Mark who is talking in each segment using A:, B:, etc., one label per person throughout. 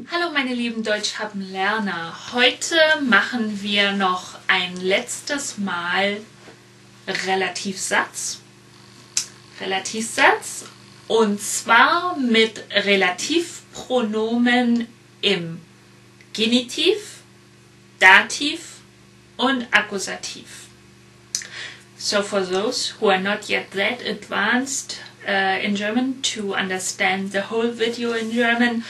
A: Hallo meine lieben Deutsch-Haben-Lerner. Heute machen wir noch ein letztes Mal Relativsatz. Und zwar mit Relativpronomen im Genitiv, Dativ und Akkusativ. So for those who are not yet that advanced in German to understand the whole video in German,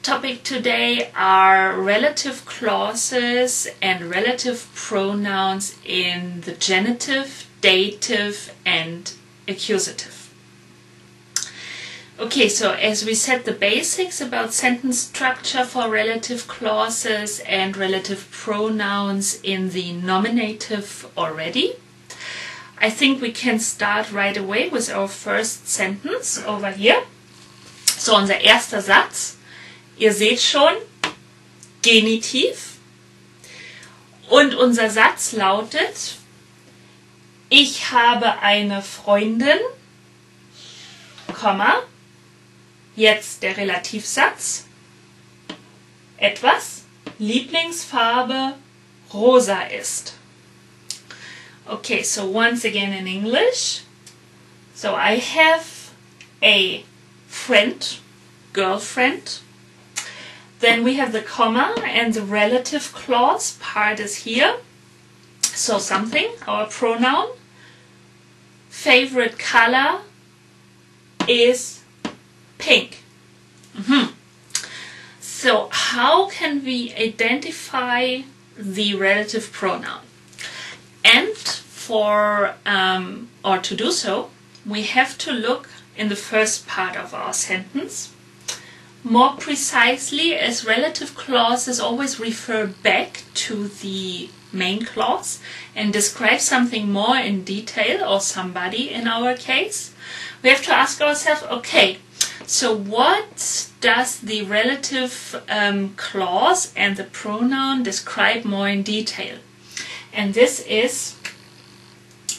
A: topic today are relative clauses and relative pronouns in the genitive, dative and accusative. Okay, so as we said the basics about sentence structure for relative clauses and relative pronouns in the nominative already, I think we can start right away with our first sentence over here. So unser erster Satz. Ihr seht schon, Genitiv. Und unser Satz lautet, ich habe eine Freundin, Komma, jetzt der Relativsatz, etwas, Lieblingsfarbe rosa ist. Okay, so once again in English. So I have a friend, girlfriend. Then we have the comma and the relative clause part is here. So something, our pronoun. Favorite color is pink. So how can we identify the relative pronoun? And or to do so, we have to look in the first part of our sentence. More precisely, as relative clauses always refer back to the main clause and describe something more in detail, or somebody in our case, we have to ask ourselves, okay, so what does the relative clause and the pronoun describe more in detail? And this is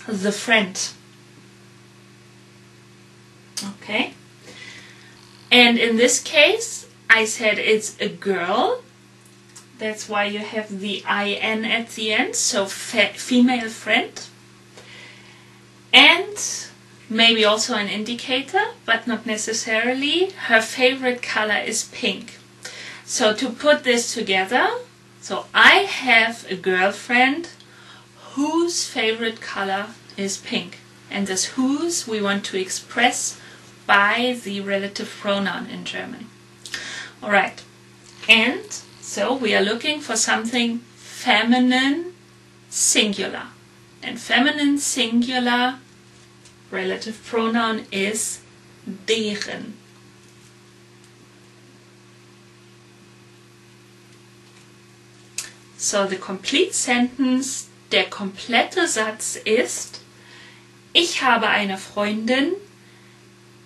A: the friend. Okay. And in this case, I said it's a girl. That's why you have the IN at the end, so female friend. And maybe also an indicator, but not necessarily. Her favorite color is pink. So to put this together, so I have a girlfriend whose favorite color is pink. And this whose we want to express by the relative pronoun in German. Alright, and so we are looking for something feminine singular. And feminine singular relative pronoun is deren. So the complete sentence, der komplette Satz ist, ich habe eine Freundin,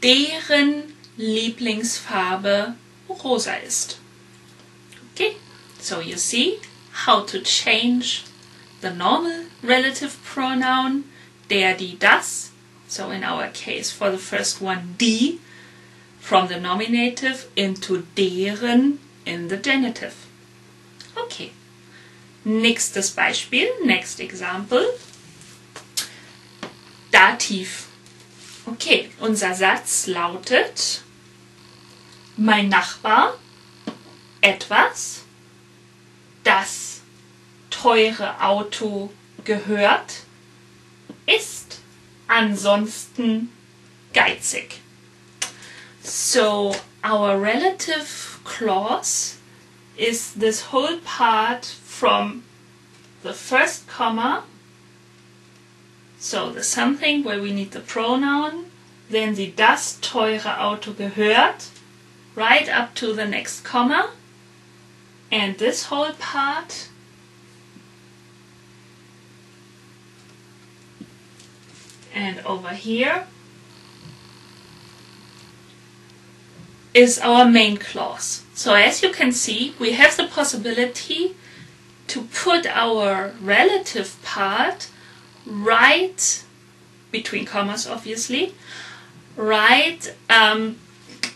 A: deren Lieblingsfarbe rosa ist. Okay, so you see how to change the normal relative pronoun, der, die, das. So in our case, for the first one, die, from the nominative into deren in the genitive. Okay, nächstes Beispiel, next example. Dativ. Okay, unser Satz lautet, mein Nachbar, etwas, das teure Auto gehört, ist ansonsten geizig. So our relative clause is this whole part from the first comma. So the something where we need the pronoun, then the das teure Auto gehört, right up to the next comma, and this whole part and over here is our main clause. So as you can see, we have the possibility to put our relative part right between commas, obviously, right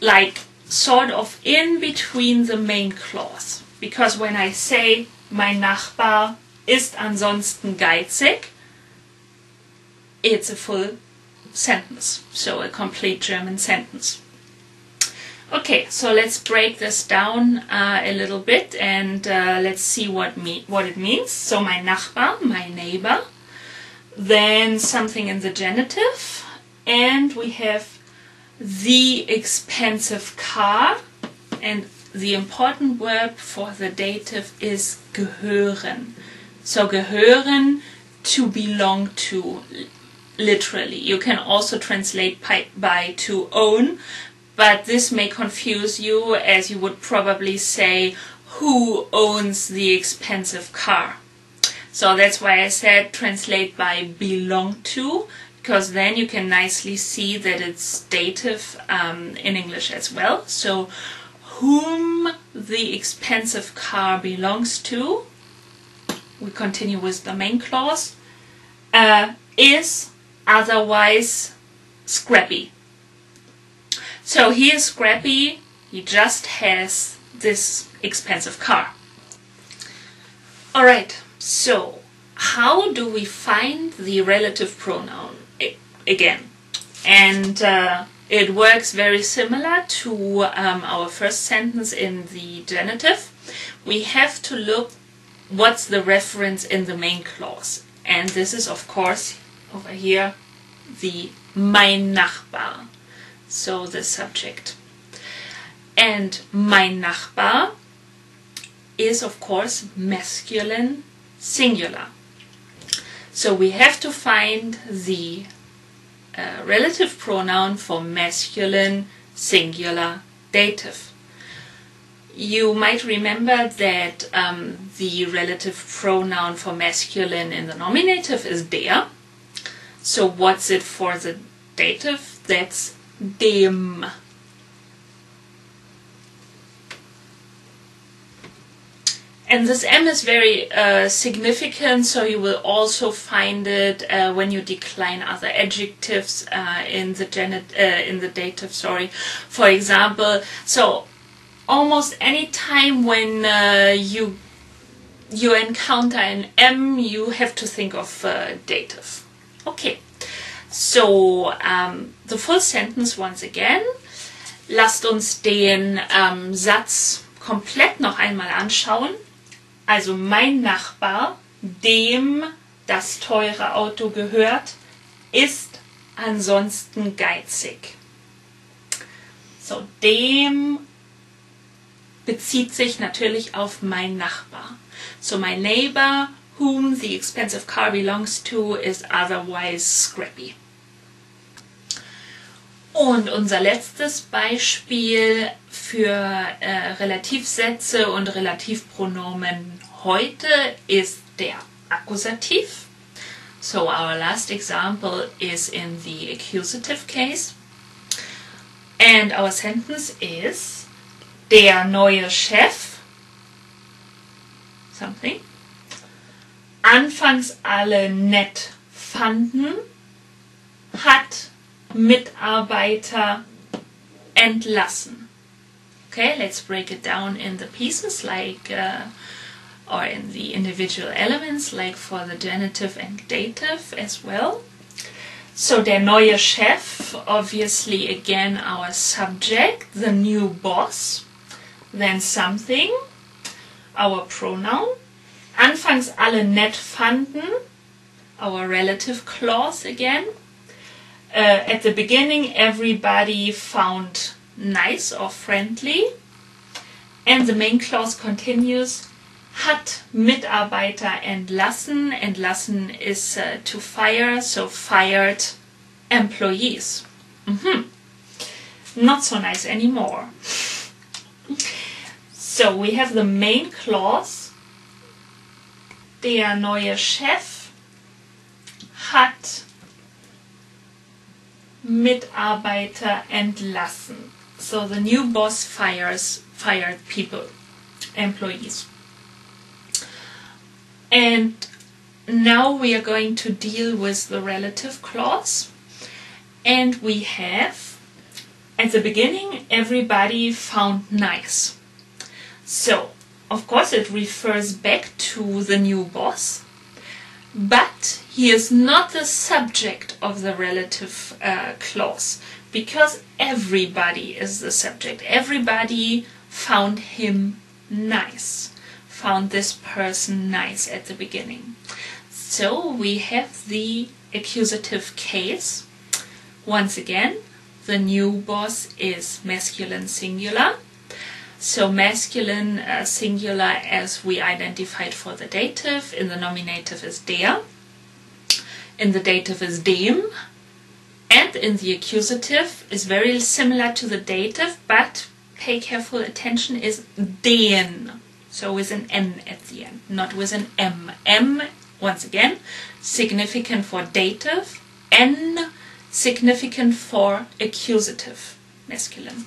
A: like sort of in between the main clause. Because when I say, mein Nachbar ist ansonsten geizig, it's a full sentence, so a complete German sentence. Okay, so let's break this down a little bit and let's see what it means. So mein Nachbar, my neighbor, then something in the genitive, and we have the expensive car, and the important verb for the dative is gehören. So gehören, to belong to, literally. You can also translate by to own, but this may confuse you, as you would probably say, who owns the expensive car? So that's why I said translate by belong to, because then you can nicely see that it's dative in English as well. So whom the expensive car belongs to, we continue with the main clause, is otherwise scrappy. So he is scrappy, he just has this expensive car. Alright, so how do we find the relative pronoun again? And it works very similar to our first sentence in the genitive. We have to look what's the reference in the main clause. And this is, of course, over here, the mein Nachbar. So the subject. And mein Nachbar is, of course, masculine singular. So we have to find the relative pronoun for masculine singular dative. You might remember that the relative pronoun for masculine in the nominative is der. So what's it for the dative? That's dem. And this M is very significant, so you will also find it when you decline other adjectives in the dative. For example, so almost any time when you encounter an M, you have to think of dative. Okay. So, the full sentence once again. Lasst uns den Satz komplett noch einmal anschauen. Also, mein Nachbar, dem das teure Auto gehört, ist ansonsten geizig. So, dem bezieht sich natürlich auf mein Nachbar. So, my neighbor, whom the expensive car belongs to, is otherwise scrappy. Und unser letztes Beispiel für Relativsätze und Relativpronomen heute ist der Accusativ. So our last example is in the Accusative Case. And our sentence is, der neue Chef, something, anfangs alle nett fanden, hat Mitarbeiter entlassen. Okay, let's break it down in the pieces or in the individual elements, like for the genitive and dative as well. So der neue Chef, obviously again our subject, the new boss, then something, our pronoun. Anfangs alle nett fanden, our relative clause again. At the beginning, everybody found nice or friendly. And the main clause continues, hat Mitarbeiter entlassen. Entlassen is to fire, so fired employees. Not so nice anymore. So we have the main clause, der neue Chef hat Mitarbeiter entlassen. So the new boss fired people, employees. And now we are going to deal with the relative clause. And we have At the beginning, everybody found nice. So, of course, it refers back to the new boss, but he is not the subject of the relative clause, because everybody is the subject. Everybody found him nice, found this person nice at the beginning. So we have the accusative case. Once again, the new boss is masculine singular. So masculine singular as we identified for the dative. In the nominative is der. In the dative is dem. And in the accusative is very similar to the dative, but pay careful attention, is den. So with an N at the end, not with an M. M, once again, significant for dative. N, significant for accusative, masculine.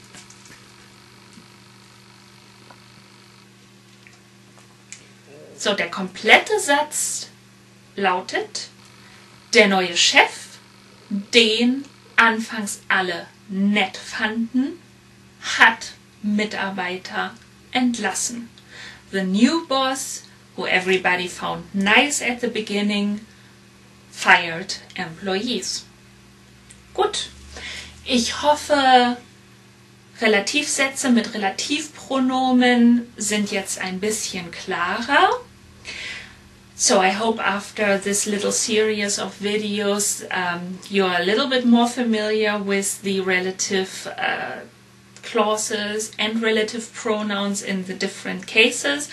A: So, der komplette Satz lautet: Der neue Chef, den anfangs alle nett fanden, hat Mitarbeiter entlassen. The new boss, who everybody found nice at the beginning, fired employees. Gut, ich hoffe, Relativsätze mit Relativpronomen sind jetzt ein bisschen klarer. So I hope after this little series of videos you're a little bit more familiar with the relative clauses and relative pronouns in the different cases.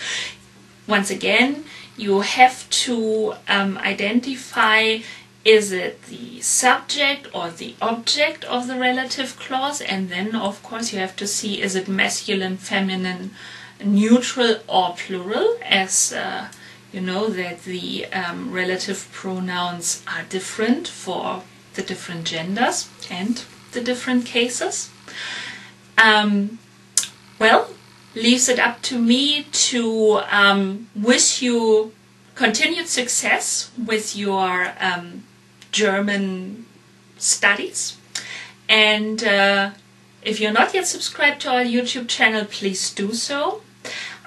A: Once again, you have to identify, is it the subject or the object of the relative clause, and then of course you have to see, is it masculine, feminine, neutral or plural, as you know that the relative pronouns are different for the different genders and the different cases. Well, leaves it up to me to wish you continued success with your German studies. And if you're not yet subscribed to our YouTube channel, please do so.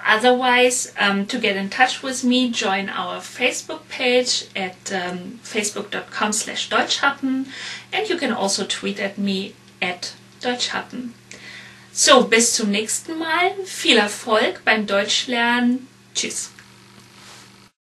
A: Otherwise, to get in touch with me, join our Facebook page at facebook.com/Deutschhappen, and you can also tweet at me at Deutschhappen. So, bis zum nächsten Mal. Viel Erfolg beim Deutschlernen. Tschüss.